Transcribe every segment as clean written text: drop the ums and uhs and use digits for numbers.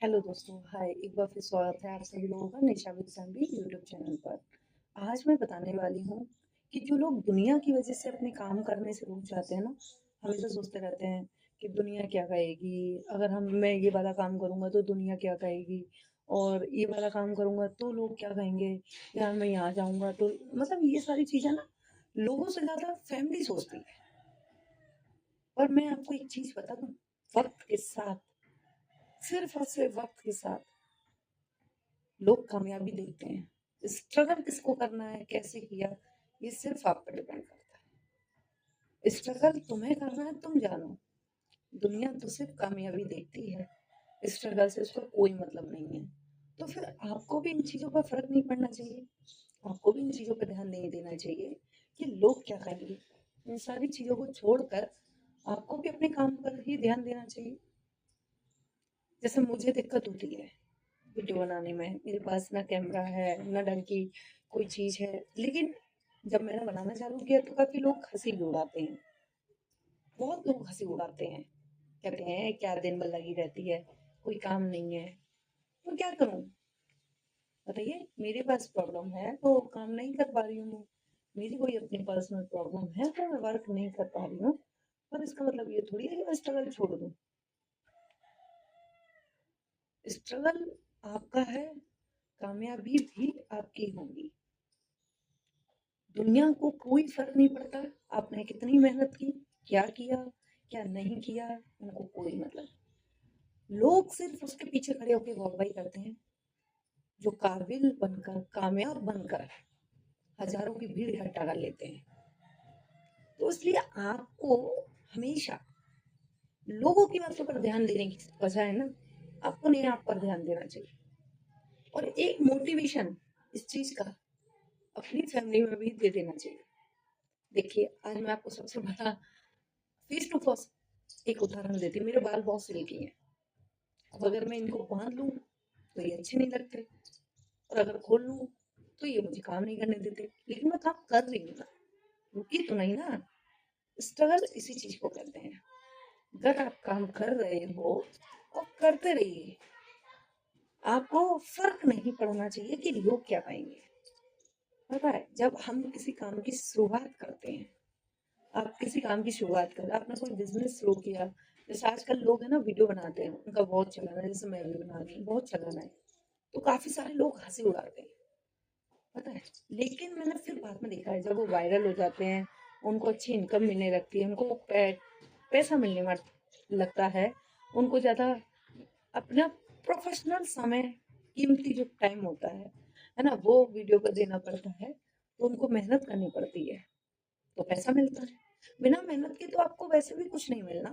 Hello दोस्तों, हाय। एक बार फिर स्वागत है आप सभी लोगों का निशा विद संबी यूट्यूब चैनल पर। आज मैं बताने वाली हूँ कि जो लोग दुनिया की वजह से अपने काम करने से रुक जाते हैं ना, हमेशा सोचते रहते हैं कि दुनिया क्या कहेगी। अगर हम मैं ये वाला काम करूंगा तो दुनिया क्या कहेगी, और ये वाला काम करूंगा तो लोग क्या कहेंगे, यार मैं यहाँ जाऊंगा तो मतलब ये सारी चीजें ना लोगों से ज्यादा फैमिली सोचती है। पर मैं आपको एक चीज बता दूं, वक्त के साथ, सिर्फ और सिर्फ वक्त के साथ लोग कामयाबी देखते हैं। स्ट्रगल किसको करना है, कैसे किया, ये सिर्फ आप पर डिपेंड करता है। स्ट्रगल तुम्हें करना है, तुम जानो। दुनिया तो सिर्फ कामयाबी देखती है, स्ट्रगल से उसका कोई मतलब नहीं है। तो फिर आपको भी इन चीजों पर फर्क नहीं पड़ना चाहिए। आपको भी इन चीजों पर ध्यान नहीं देना चाहिए कि लोग क्या कहेंगे। इन सारी चीजों को छोड़कर आपको भी अपने काम पर ही ध्यान देना चाहिए। जैसे मुझे दिक्कत होती है वीडियो बनाने में, मेरे पास ना कैमरा है ना ढंग की कोई चीज है, लेकिन जब मैंने बनाना चालू किया तो काफी लोग हंसी भी उड़ाते हैं। बहुत लोग हंसी उड़ाते हैं, कहते हैं क्या दिन भर लगी रहती है, कोई काम नहीं है। तो क्या करूं, बताइए। मेरे पास प्रॉब्लम है तो काम नहीं कर पा रही हूँ। मेरी कोई अपनी पर्सनल प्रॉब्लम है तो मैं वर्क नहीं कर पा रही हूँ। पर इसका मतलब ये थोड़ी है कि मैं स्ट्रगल छोड़ दूं। स्ट्रगल आपका है, कामयाबी भी आपकी होगी। दुनिया को कोई फर्क नहीं पड़ता आपने कितनी मेहनत की, क्या किया, क्या नहीं किया, उनको कोई मतलब। लोग सिर्फ उसके पीछे खड़े होकर वाहवाही करते हैं जो काबिल बनकर, कामयाब बनकर हजारों की भीड़ इकट्ठा कर लेते हैं। तो इसलिए आपको हमेशा लोगों की बातों पर ध्यान देने की बजाय ना, आपको नहीं, आप पर ध्यान देना चाहिए। और एक मोटिवेशन इस चीज का अपनी फैमिली में भी दे देना चाहिए। देखिए, आज मैं आपको सबसे बड़ा फेस टू फेस एक उदाहरण देती हूँ। मेरे बाल बहुत सिल्की हैं। अब अगर मैं इनको बांध लूं तो ये अच्छे नहीं लगते, और अगर खोल लूं तो ये मुझे काम नहीं करने देते। लेकिन मैं काम कर रही हूँ ना, रुकी तो नहीं ना। स्ट्रगल इसी चीज को कहते हैं। अगर आप काम कर रहे हो और करते रहिए, आपको फर्क नहीं पड़ना चाहिए कि लोग क्या पाएंगे। पता है, जब हम किसी काम की शुरुआत करते हैं, आप किसी काम की शुरुआत करें, आपने कोई बिजनेस शुरू किया। जैसे आजकल लोग है ना वीडियो बनाते हैं, उनका बहुत चलन है, जैसे मैं भी बना रही हूँ, बहुत चलन है। तो काफी सारे लोग हंसी उड़ाते हैं, पता है। लेकिन मैंने फिर बाद में देखा है, जब वो वायरल हो जाते हैं, उनको अच्छी इनकम मिलने लगती है, उनको पैसा मिलने लगता है, उनको ज्यादा अपना प्रोफेशनल समय, कीमती जो टाइम होता है ना, वो वीडियो पर देना पड़ता है। तो उनको मेहनत करनी पड़ती है, तो पैसा मिलता है। बिना मेहनत के तो आपको वैसे भी कुछ नहीं मिलना।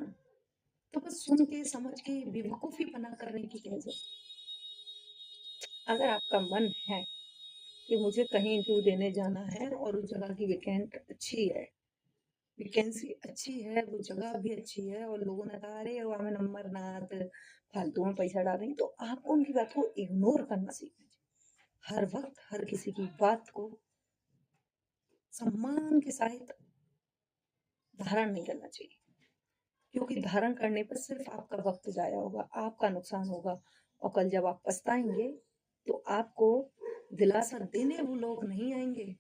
तो बस सुन के समझ के बेवकूफी बना करने की क्या जरूरत। अगर आपका मन है कि मुझे कहीं इंटरव्यू देने जाना है और उस जगह की वैकेंट अच्छी है, वैकेंसी अच्छी है, वो जगह भी अच्छी है, और लोगों ने कहा अरे वहां में नंबर ना आते, फालतू में पैसा डाल रही, तो आपको उनकी बात को इग्नोर करना सीखना चाहिए। हर वक्त हर किसी की बात को सम्मान के साथ धारण नहीं करना चाहिए, क्योंकि धारण करने पर सिर्फ आपका वक्त जाया होगा, आपका नुकसान होगा। और कल जब आप पछताएंगे तो आपको दिलासा देने वो लोग नहीं आएंगे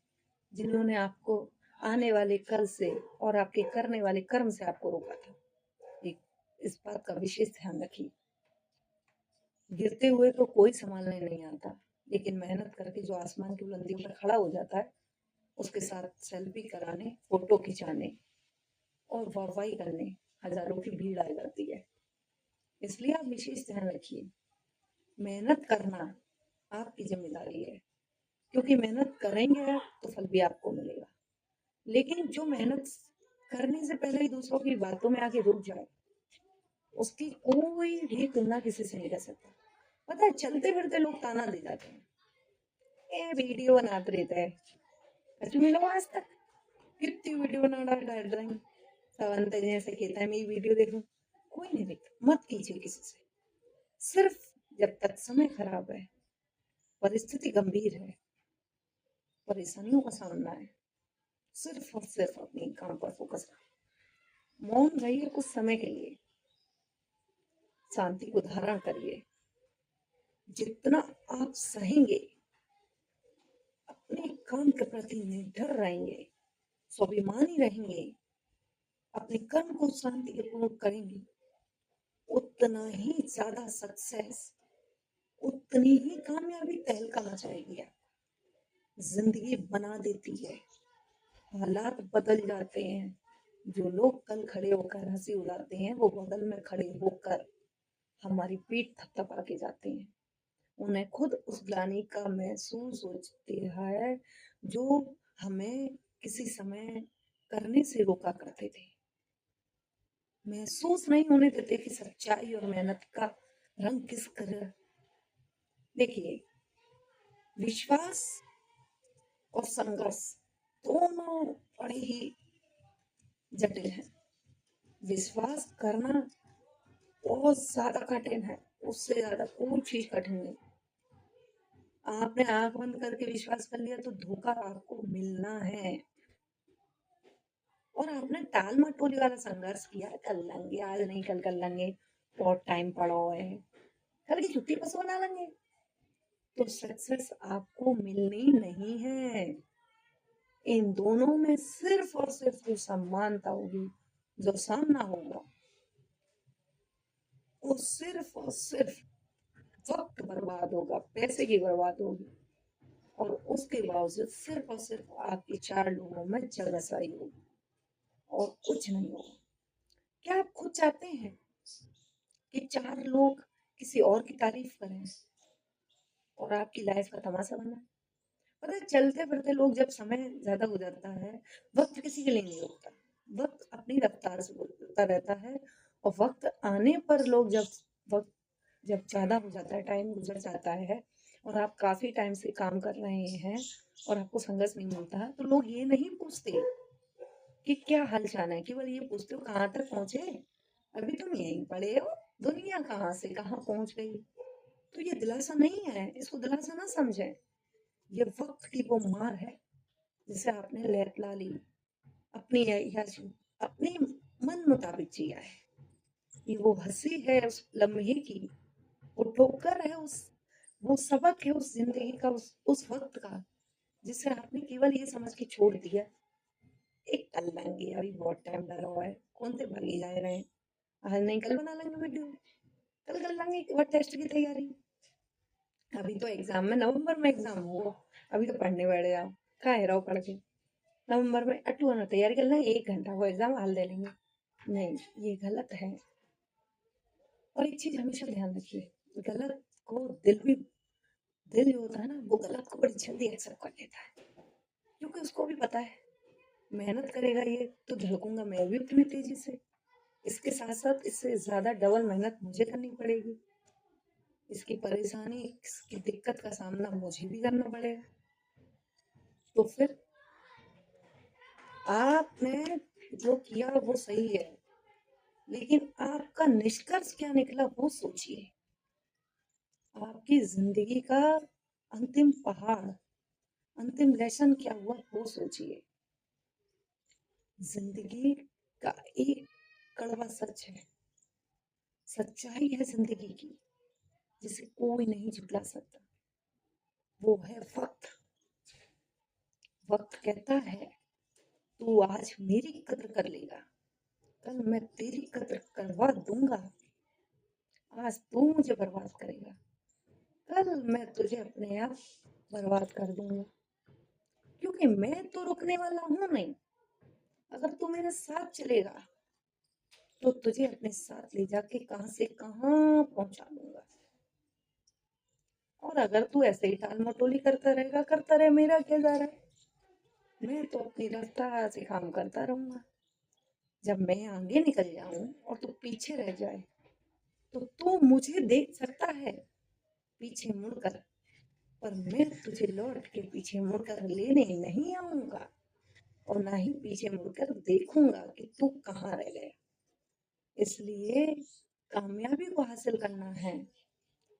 जिन्होंने आपको आने वाले कल से और आपके करने वाले कर्म से आपको रोका था। एक इस बात का विशेष ध्यान रखिए। गिरते हुए तो कोई संभालने नहीं आता, लेकिन मेहनत करके जो आसमान की बुलंदियों पर खड़ा हो जाता है, उसके साथ सेल्फी कराने, फोटो खिंचाने और वाहवाही करने हजारों की भीड़ आ जाती है। इसलिए आप विशेष ध्यान रखिए, मेहनत करना आपकी जिम्मेदारी है, क्योंकि मेहनत करेंगे आप तो फल भी आपको मिलेगा। लेकिन जो मेहनत करने से पहले ही दूसरों की बातों में आके रुक जाए, उसकी कोई भी तुलना किसी से नहीं कर सकता। पता है, चलते फिरते लोग ताना दे जाते हैं, ए वीडियो बनाते रहता है। तुम लोग आज तक कितनी वीडियो बना डाल रहे हैं, सवंत जैसे कहता है मेरी वीडियो देखो। कोई नहीं देखता, मत कीजिए किसी से। सिर्फ जब तक समय खराब है, परिस्थिति गंभीर है, परेशानियों का सामना है, सिर्फ और सिर्फ अपने काम पर फोकस करें। मौन रहिए कुछ समय के लिए, शांति को धारण करिए, जितना आप सहेंगे, अपने काम के प्रति निडर रहेंगे, स्वाभिमानी रहेंगे, अपने कर्म को शांतिपूर्वक करेंगे, उतना ही ज्यादा सक्सेस, उतनी ही कामयाबी तहलका मचाएगी। जिंदगी बना देती है, हालात बदल जाते हैं। जो लोग कल खड़े होकर हंसी उड़ाते हैं, वो बगल में खड़े होकर हमारी पीठ थपथपा के जाते हैं। उन्हें खुद उस ग्लानि का महसूस होती है जो हमें किसी समय करने से रोका करते थे। महसूस नहीं होने देते कि सच्चाई और मेहनत का रंग किस तरह। देखिए, विश्वास और संघर्ष दोनों बड़े ही जटिल हैं। विश्वास करना बहुत ज्यादा कठिन है, उससे ज्यादा कोई चीज कठिन नहीं। आपने आंख बंद करके विश्वास कर लिया तो धोखा आपको मिलना है। और आपने टाल मटोली वाला संघर्ष किया, कर लेंगे आज नहीं कल कर लेंगे, बहुत टाइम पड़ा हुआ है, कल की छुट्टी बस बना लेंगे, तो सक्सेस आपको मिलनी नहीं है। इन दोनों में सिर्फ और सिर्फ जो समानता होगी, जो सामना होगा, वो सिर्फ और सिर्फ वक्त बर्बाद होगा, पैसे की बर्बाद होगी, और उसके बावजूद सिर्फ और सिर्फ आपकी चार लोगों में जलसाई होगी और कुछ नहीं होगा। क्या आप खुद चाहते हैं कि चार लोग किसी और की तारीफ करें और आपकी लाइफ का तमाशा बना? पता है, चलते फिरते लोग जब समय ज्यादा हो जाता है, वक्त किसी के लिए नहीं रुकता, वक्त अपनी रफ्तार से गुजरता रहता है। और वक्त आने पर लोग वक्त जब ज्यादा हो जाता है, टाइम गुजर जाता है, और आप काफी टाइम से काम कर रहे हैं और आपको संघर्ष नहीं मिलता, तो लोग ये नहीं पूछते कि क्या हाल चाल है, केवल ये पूछते हो कहाँ तक पहुंचे, अभी तुम यहीं पड़े हो, दुनिया कहाँ से कहाँ पहुंच गई। तो ये दिलासा नहीं है, इसको दिलासा ना समझें। ये वक्त की वो मार है जिसे आपने लैटला ली, अपनी ऐश अपने मन मुताबिक जिया है। ये वो हंसी है उस लम्हे की, वो ठोकर है उस, वो सबक है उस जिंदगी का, उस वक्त का, जिसे आपने केवल ये समझ के छोड़ दिया एक कर लेंगे, अभी बहुत टाइम लगा हुआ है, कौन से भागे जा रहे हैं, आज नहीं कल बना लेंगे वीडियो, कल कर लेंगे एक बार टेस्ट की तैयारी, अभी तो एग्जाम में, नवंबर में एग्जाम होगा, अभी तो पढ़ने बैठ जाओ, कहाँ है रहो पढ़ के, नवंबर में अटू आना तैयारी कर लेंगे, 1 घंटा वो एग्जाम हाल दे लेंगे। नहीं, ये गलत है। और एक चीज हमेशा ध्यान रखिए, गलत को दिल जो होता है ना, वो गलत को बड़ी जल्दी एक्सेप्ट कर लेता है, क्योंकि उसको भी पता है मेहनत करेगा ये तो झलकूंगा मैं भी उतनी तेजी से, इसके साथ साथ इससे ज्यादा डबल मेहनत मुझे करनी पड़ेगी, इसकी परेशानी, इसकी दिक्कत का सामना मुझे भी करना पड़ेगा। तो फिर आपने जो किया वो सही है, लेकिन आपका निष्कर्ष क्या निकला वो सोचिए। आपकी जिंदगी का अंतिम पहाड़, अंतिम लेसन क्या हुआ वो सोचिए। जिंदगी का एक कड़वा सच है, सच्चाई है जिंदगी की, जिसे कोई नहीं झुठला सकता, वो है वक्त। वक्त कहता है तू आज मेरी कद्र कर लेगा, कल मैं तेरी कद्र करवा दूंगा। आज तू मुझे बर्बाद करेगा, कल मैं तुझे अपने आप बर्बाद कर दूंगा, क्योंकि मैं तो रुकने वाला हूं नहीं। अगर तू मेरे साथ चलेगा तो तुझे अपने साथ ले जाके कहां से कहां पहुंचा दूंगा, और अगर तू ऐसे ही टाल मटोली करता रहेगा, करता रहे, मेरा क्या जा रहा है, मैं तो अपनी रफ्तार से काम करता रहूंगा। जब मैं आगे निकल जाऊं और तू पीछे रह जाए, तो तू मुझे देख सकता है पीछे मुड़कर, पर मैं तुझे लौट के पीछे मुड़कर लेने नहीं आऊंगा, और ना ही पीछे मुड़कर देखूंगा कि तू कहाँ रह गया। इसलिए कामयाबी को हासिल करना है,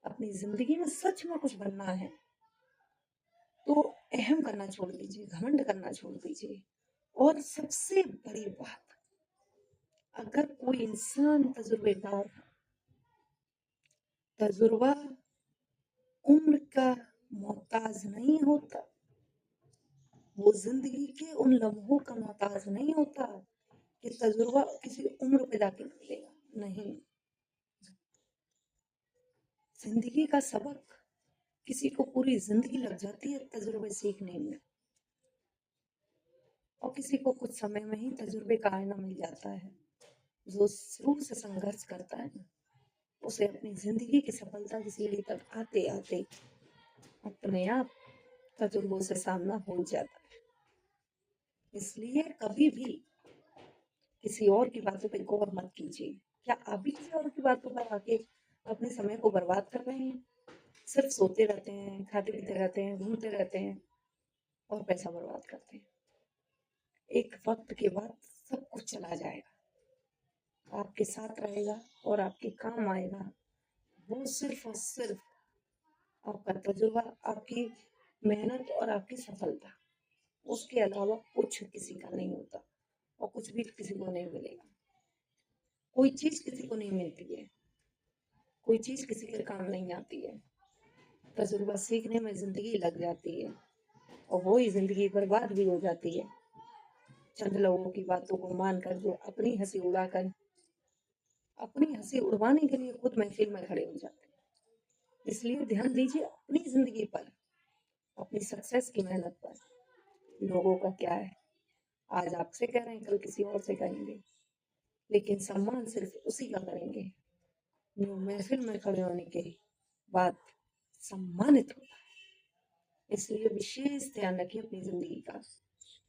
अपनी जिंदगी में सच में कुछ बनना है, तो अहम करना छोड़ दीजिए, घमंड करना छोड़ दीजिए। और सबसे बड़ी बात, अगर कोई इंसान तजुर्बेकार, तजुर्बा उम्र का मोहताज नहीं होता, वो जिंदगी के उन लम्हों का मोहताज नहीं होता कि तजुर्बा किसी उम्र पे जाके मिलेगा। नहीं, जिंदगी का सबक किसी को पूरी जिंदगी लग जाती है तजुर्बे सीखने में, और किसी को कुछ समय में ही तजुर्बे का आईना मिल जाता है। जो शुरू से संघर्ष करता है ना, उसे अपनी जिंदगी की सफलता की सीढ़ी तक आते आते अपने आप तजुर्बों से सामना हो जाता है। इसलिए कभी भी किसी और की बातों पे गौर मत कीजिए। क्या आप भी किसी और की बातों पर आके अपने समय को बर्बाद कर रहे हैं? सिर्फ सोते रहते हैं, खाते पीते रहते हैं, घूमते रहते हैं और पैसा बर्बाद करते हैं। एक वक्त के बाद सब कुछ चला जाएगा, आपके साथ रहेगा और आपके काम आएगा वो सिर्फ और सिर्फ आपका तजुर्बा, आपकी मेहनत और आपकी सफलता। उसके अलावा कुछ किसी का नहीं होता और कुछ भी किसी को नहीं मिलेगा। कोई चीज किसी को नहीं मिलती है, कोई चीज किसी के काम नहीं आती है। तजुर्बा सीखने में जिंदगी लग जाती है और वही जिंदगी बर्बाद भी हो जाती है चंद लोगों की बातों को मानकर, जो अपनी हंसी उड़ाकर, अपनी हंसी उड़वाने के लिए खुद महफिल में खड़े हो जाते हैं। इसलिए ध्यान दीजिए अपनी जिंदगी पर, अपनी सक्सेस की मेहनत पर। लोगों का क्या है, आज आपसे कह रहे हैं, कल किसी और से कहेंगे, लेकिन सम्मान सिर्फ उसी का करेंगे जो महफिल में खड़े होने के बाद सम्मानित होता है। इसलिए विशेष ध्यान रखिए अपनी जिंदगी का,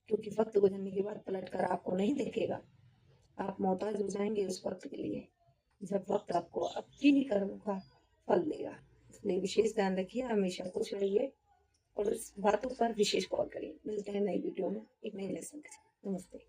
क्योंकि वक्त गुजरने के बाद पलट कर आपको नहीं देखेगा। आप मोहताज हो जाएंगे उस वक्त के लिए जब वक्त आपको आपकी ही कर्मों का फल देगा। इसलिए विशेष ध्यान रखिए, हमेशा खुश रहिए और इस बातों पर विशेष गौर करिए। मिलते हैं नई वीडियो में एक नई लेसन के साथ। नमस्ते।